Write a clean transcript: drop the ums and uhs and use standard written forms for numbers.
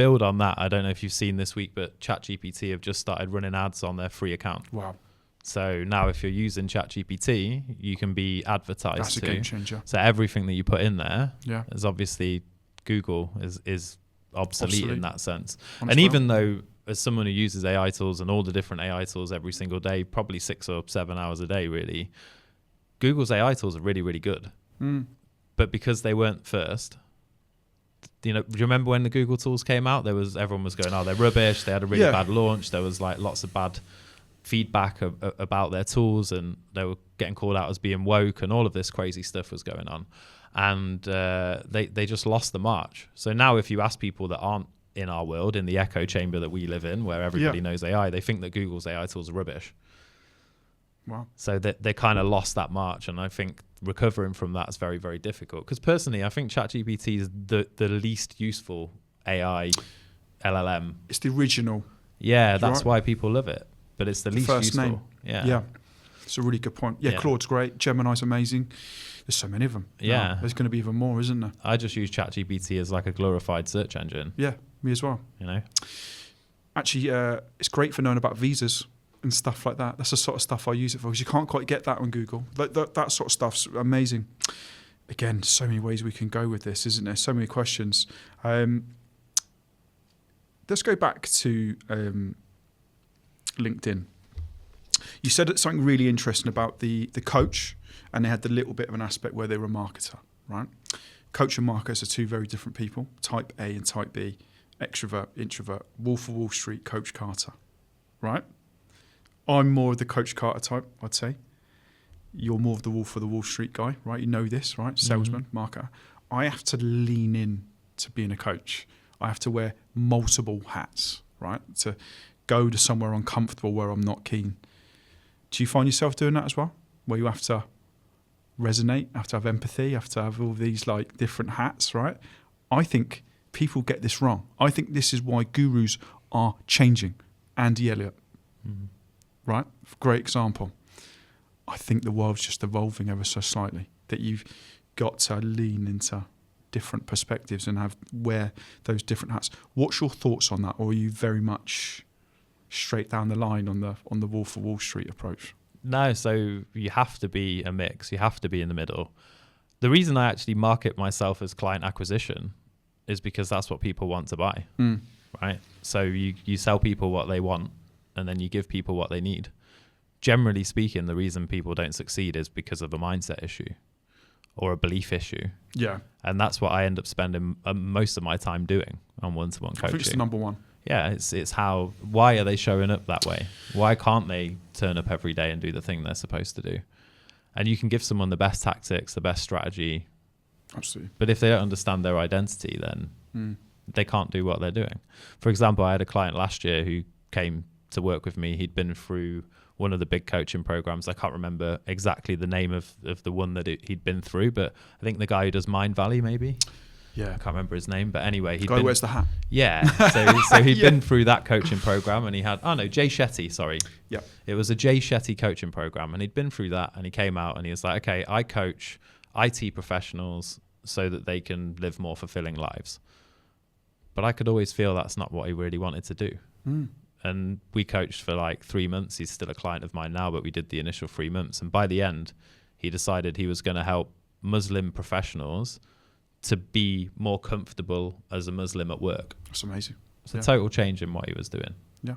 build on that, I don't know if you've seen this week, but ChatGPT have just started running ads on their free account. Wow. So now if you're using ChatGPT, you can be advertised That's a game changer. So everything that you put in there Yeah. is obviously Google is obsolete in that sense. And well. even though as someone who uses AI tools and all the different AI tools every single day, probably 6 or 7 hours a day really, Google's AI tools are really, really good. But because they weren't first, you know, do you remember when the Google tools came out? Everyone was going, oh, they're rubbish. They had a really bad launch. There was like lots of bad feedback about their tools, and they were getting called out as being woke, and all of this crazy stuff was going on. And they just lost the march. So now if you ask people that aren't in our world, in the echo chamber that we live in, where everybody knows AI, they think that Google's AI tools are rubbish. Wow. So they kind of lost that march, and I think recovering from that is very, very difficult. Because personally, I think ChatGPT is the least useful AI LLM. It's the original. Yeah, that's why people love it. But it's the least first useful. Name. Yeah. It's a really good point. Yeah, Claude's great. Gemini's amazing. There's so many of them. Yeah. There's going to be even more, isn't there? I just use ChatGPT as like a glorified search engine. Yeah, me as well. You know? Actually, it's great for knowing about visas and stuff like that. That's the sort of stuff I use it for, because you can't quite get that on Google. That sort of stuff's amazing. Again, so many ways we can go with this, isn't there? So many questions. Let's go back to LinkedIn. You said something really interesting about the coach, and they had the little bit of an aspect where they were a marketer, right? Coach and marketers are two very different people, type A and type B, extrovert, introvert, Wolf of Wall Street, Coach Carter, right? I'm more of the Coach Carter type, I'd say. You're more of the Wolf of the Wall Street guy, right? You know this, right? Salesman, marketer. I have to lean in to being a coach. I have to wear multiple hats, right? To go to somewhere uncomfortable where I'm not keen. Do you find yourself doing that as well? Where you have to resonate, have to have empathy, have to have all these like different hats, right? I think people get this wrong. I think this is why gurus are changing. Andy Elliott, right? Great example. I think the world's just evolving ever so slightly, that you've got to lean into different perspectives and wear those different hats. What's your thoughts on that? Or are you very much straight down the line on the Wolf of Wall Street approach? No, so you have to be a mix. You have to be in the middle. The reason I actually market myself as client acquisition is because that's what people want to buy, right? So you sell people what they want, and then you give people what they need. Generally speaking, the reason people don't succeed is because of a mindset issue or a belief issue. Yeah. And that's what I end up spending most of my time doing on one-to-one coaching. I think it's the number one. Yeah, it's why are they showing up that way? Why can't they turn up every day and do the thing they're supposed to do? And you can give someone the best tactics, the best strategy. Absolutely. But if they don't understand their identity, then they can't do what they're doing. For example, I had a client last year who came to work with me. He'd been through one of the big coaching programs. I can't remember exactly the name of the one that he'd been through, but I think the guy who does Mind Valley, maybe. Yeah. I can't remember his name, but anyway. The guy who wears the hat. Yeah. So he'd been through that coaching program, and he had, Jay Shetty, sorry. Yeah. It was a Jay Shetty coaching program, and he'd been through that, and he came out and he was like, okay, I coach IT professionals so that they can live more fulfilling lives. But I could always feel that's not what he really wanted to do. And we coached for like 3 months. He's still a client of mine now, but we did the initial 3 months. And by the end, he decided he was going to help Muslim professionals to be more comfortable as a Muslim at work. That's amazing. It's a total change in what he was doing. Yeah.